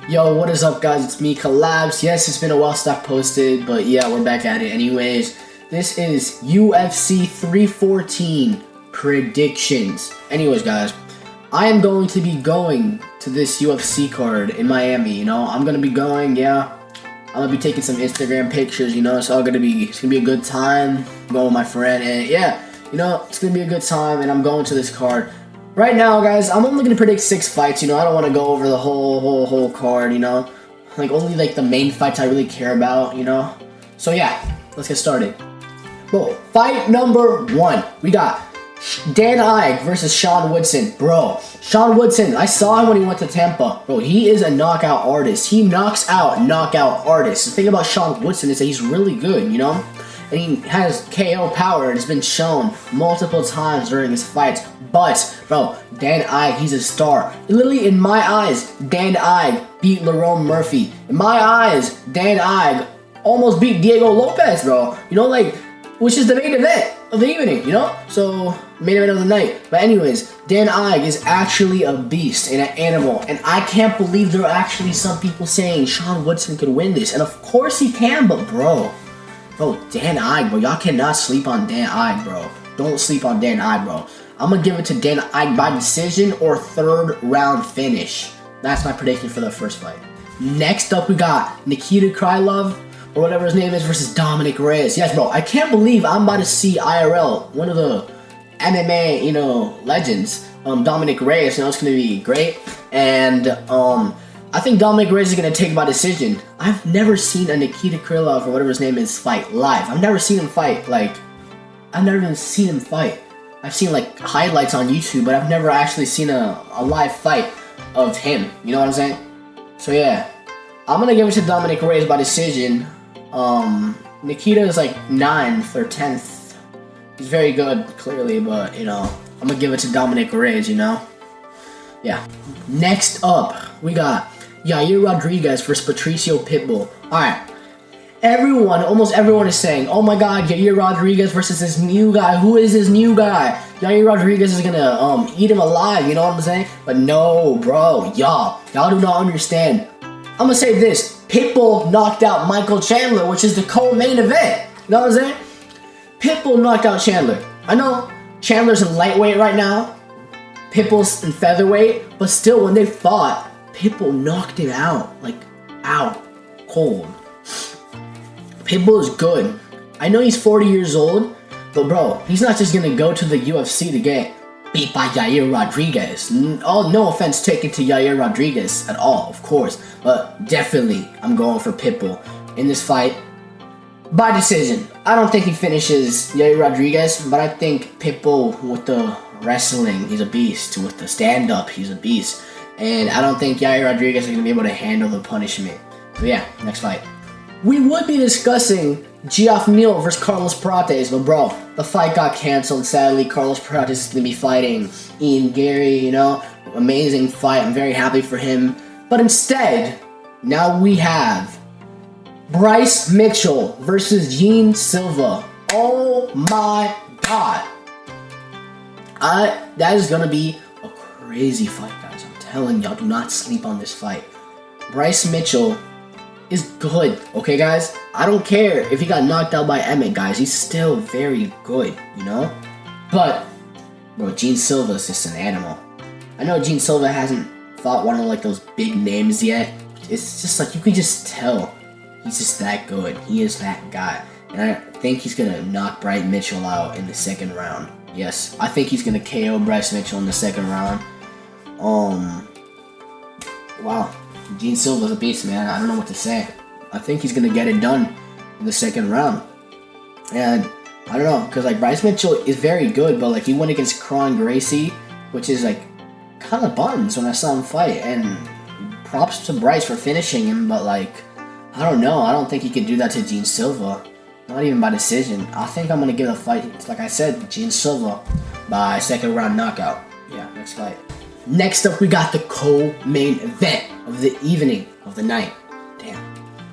Yo, what is up, guys? It's me, Collabs. Yes, it's been a while since I've posted, but yeah, we're back at it anyways. This is UFC 314 predictions. Anyways, guys, I am going to be going to this UFC card in Miami. I'm gonna be going. Yeah, I'm gonna be taking some Instagram pictures. It's gonna be a good time. I'm going with my friend, and yeah, it's gonna be a good time. And I'm going to this card. Right now, guys, I'm only gonna predict 6 fights. I don't want to go over the whole card. Like only like the main fights I really care about. So yeah, let's get started. Bro, fight number 1, we got Dan Ige versus Sean Woodson. Bro, Sean Woodson, I saw him when he went to Tampa. Bro, he is a knockout artist. He knocks out knockout artists. The thing about Sean Woodson is that he's really good. And he has KO power, and it's been shown multiple times during his fights. But, bro, Dan Ige, he's a star. Literally, in my eyes, Dan Ige beat Lerone Murphy. In my eyes, Dan Ige almost beat Diego Lopez, bro. Which is the main event of the evening, So, main event of the night. But anyways, Dan Ige is actually a beast and an animal. And I can't believe there are actually some people saying Sean Woodson could win this. And of course he can, but bro, Dan Ige, bro. Y'all cannot sleep on Dan Ige, bro. Don't sleep on Dan Ige, bro. I'm going to give it to Dan Ige by decision or 3rd round finish. That's my prediction for the first fight. Next up, we got Nikita Krylov, or whatever his name is, versus Dominic Reyes. Yes, bro. I can't believe I'm about to see IRL, one of the MMA, legends, Dominic Reyes. It's going to be great. And, I think Dominic Reyes is going to take by decision. I've never seen a Nikita Krylov or whatever his name is fight live. I've never seen him fight. I've never even seen him fight. I've seen highlights on YouTube, but I've never actually seen a live fight of him. You know what I'm saying? So yeah, I'm going to give it to Dominic Reyes by decision. Nikita is 9th or 10th. He's very good, clearly, but I'm going to give it to Dominic Reyes, Yeah. Next up, we got Yair Rodriguez versus Patricio Pitbull. Alright. Almost everyone is saying, oh my god, Yair Rodriguez versus this new guy. Who is this new guy? Yair Rodriguez is gonna eat him alive, you know what I'm saying? But no, bro, y'all do not understand. I'm gonna say this. Pitbull knocked out Michael Chandler, which is the co-main event. You know what I'm saying? Pitbull knocked out Chandler. I know Chandler's in lightweight right now. Pitbull's in featherweight, but still, when they fought, Pitbull knocked him out, out cold. Pitbull is good. I know he's 40 years old, but bro, he's not just gonna go to the UFC to get beat by Yair Rodriguez. No offense taken to Yair Rodriguez at all, of course, but definitely I'm going for Pitbull in this fight by decision. I don't think he finishes Yair Rodriguez, but I think Pitbull with the wrestling, he's a beast. With the stand-up, he's a beast. And I don't think Yair Rodriguez is going to be able to handle the punishment. So yeah, next fight. We would be discussing Geoff Neal versus Carlos Prates, but bro, the fight got canceled, sadly. Carlos Prates is going to be fighting Ian Gary, Amazing fight. I'm very happy for him. But instead, now we have Bryce Mitchell versus Gene Silva. Oh my god. That is going to be a crazy fight, guys. I'm telling y'all, do not sleep on this fight. Bryce Mitchell is good, okay, guys? I don't care if he got knocked out by Emmett, guys. He's still very good, But, bro, Gene Silva is just an animal. I know Gene Silva hasn't fought one of, those big names yet. It's just you can just tell he's just that good. He is that guy. And I think he's going to knock Bryce Mitchell out in the 2nd round. Yes, I think he's going to KO Bryce Mitchell in the 2nd round. Wow. Gene Silva's a beast, man. I don't know what to say. I think he's going to get it done in the 2nd round. And I don't know, because Bryce Mitchell is very good, but he went against Kron Gracie, which is kind of buttons when I saw him fight. And props to Bryce for finishing him, but I don't know. I don't think he could do that to Gene Silva. Not even by decision. I think I'm going to give the fight, like I said, Gene Silva by 2nd round knockout. Yeah, next fight. Next up, we got the co-main event of the evening, of the night. Damn.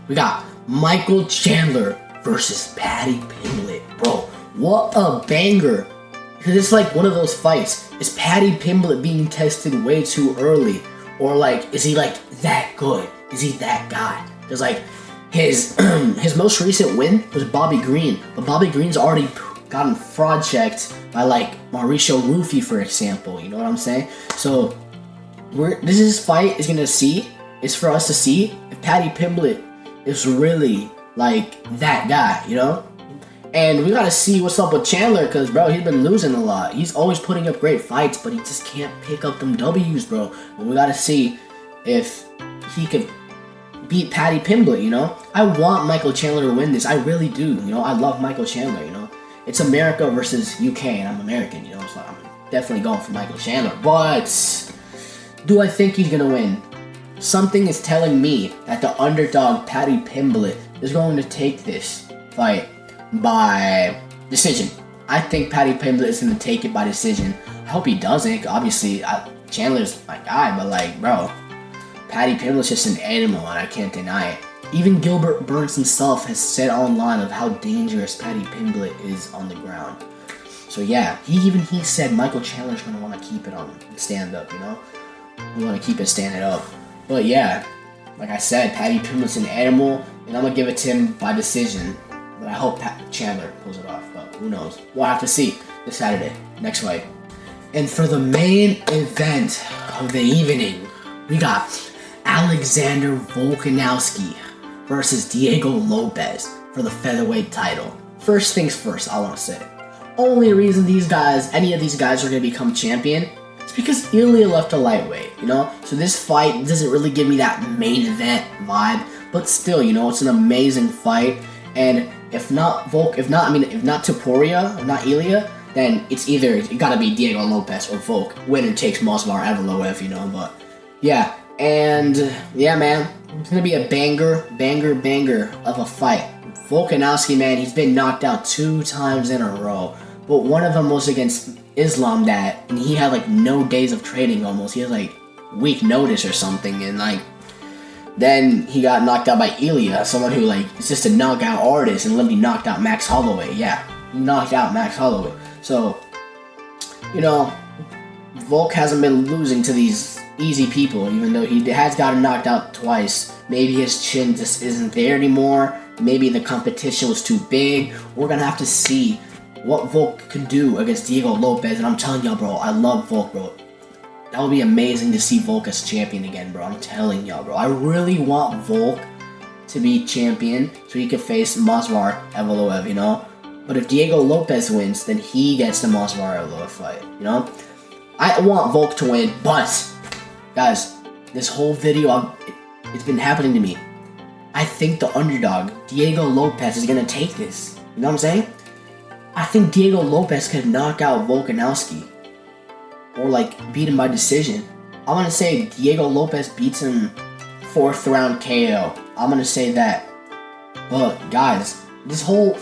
We got Michael Chandler versus Paddy Pimblett. Bro, what a banger. Because it's one of those fights. Is Paddy Pimblett being tested way too early? Or like, is he like that good? Is he that guy? Because like his his most recent win was Bobby Green, but Bobby Green's already gotten fraud checked by like Mauricio Rufy, for example. You know what I'm saying? So this fight is for us to see if Paddy Pimblett is really like that guy, you know? And we gotta see what's up with Chandler, because, bro, he's been losing a lot. He's always putting up great fights, but he just can't pick up them W's, bro. And we gotta see if he could beat Paddy Pimblett, you know? I want Michael Chandler to win this. I really do, you know? I love Michael Chandler, you know? It's America versus UK, and I'm American, you know? So I'm definitely going for Michael Chandler. But do I think he's gonna win? Something is telling me that the underdog Paddy Pimblett is going to take this fight by decision. I think Paddy Pimblett is going to take it by decision. I hope he doesn't. Obviously, Chandler's my guy, but like, bro, Paddy Pimblett's just an animal, and I can't deny it. Even Gilbert Burns himself has said online of how dangerous Paddy Pimblett is on the ground. So yeah, he said Michael Chandler's going to want to keep it on stand up, you know? We want to keep it standing up. But yeah, like I said, Paddy Pimblett's an animal, and I'm going to give it to him by decision. But I hope Chandler pulls it off, but who knows? We'll have to see this Saturday, next fight. And for the main event of the evening, we got Alexander Volkanovski versus Diego Lopes for the featherweight title. First things first, I want to say. Only reason any of these guys are going to become champion is because Ilya left a lightweight, you know? So this fight doesn't really give me that main event vibe, but still, you know, it's an amazing fight. And if not Topuria, or not Ilya, then it gotta be Diego Lopes or Volk. Winner takes Movsar Evloev, you know, but yeah. And yeah, man, it's gonna be a banger of a fight. Volkanovski, man, he's been knocked out 2 times in a row, but one of them was against Islam and he had like no days of training almost. He had like week notice or something, and like then he got knocked out by Ilya, someone who like is just a knockout artist, and literally knocked out Max Holloway. Yeah, he knocked out Max Holloway. So, you know, Volk hasn't been losing to these easy people, even though he has gotten knocked out twice. Maybe his chin just isn't there anymore. Maybe the competition was too big. We're gonna have to see what Volk can do against Diego Lopes. And I'm telling y'all, bro, I love Volk, bro. That would be amazing to see Volk as champion again, bro. I'm telling y'all, bro. I really want Volk to be champion so he could face Movsar Evloev, you know? But if Diego Lopes wins, then he gets the Movsar Evloev fight, you know? I want Volk to win, but, guys, this whole video, it's been happening to me. I think the underdog, Diego Lopes, is going to take this. You know what I'm saying? I think Diego Lopes could knock out Volkanovski. Or like beat him by decision. I'm gonna say Diego Lopes beats him 4th round KO. I'm gonna say that. But guys, this whole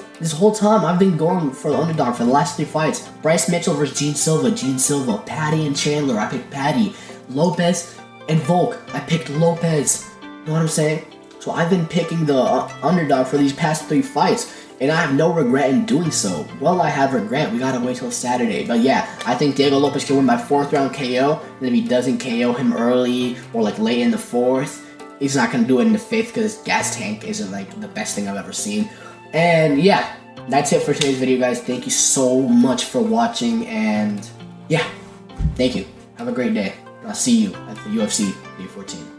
time I've been going for the underdog for the last 3 fights. Bryce Mitchell versus Gene Silva. Paddy and Chandler, I picked Paddy. Lopes and Volk, I picked Lopes. You know what I'm saying? So I've been picking the underdog for these past 3 fights. And I have no regret in doing so. Well, I have regret. We gotta wait till Saturday. But yeah, I think Diego Lopes can win by 4th round KO. And if he doesn't KO him early or like late in the 4th, he's not gonna do it in the 5th because his gas tank isn't like the best thing I've ever seen. And yeah, that's it for today's video, guys. Thank you so much for watching. And yeah, thank you. Have a great day. I'll see you at the UFC 314.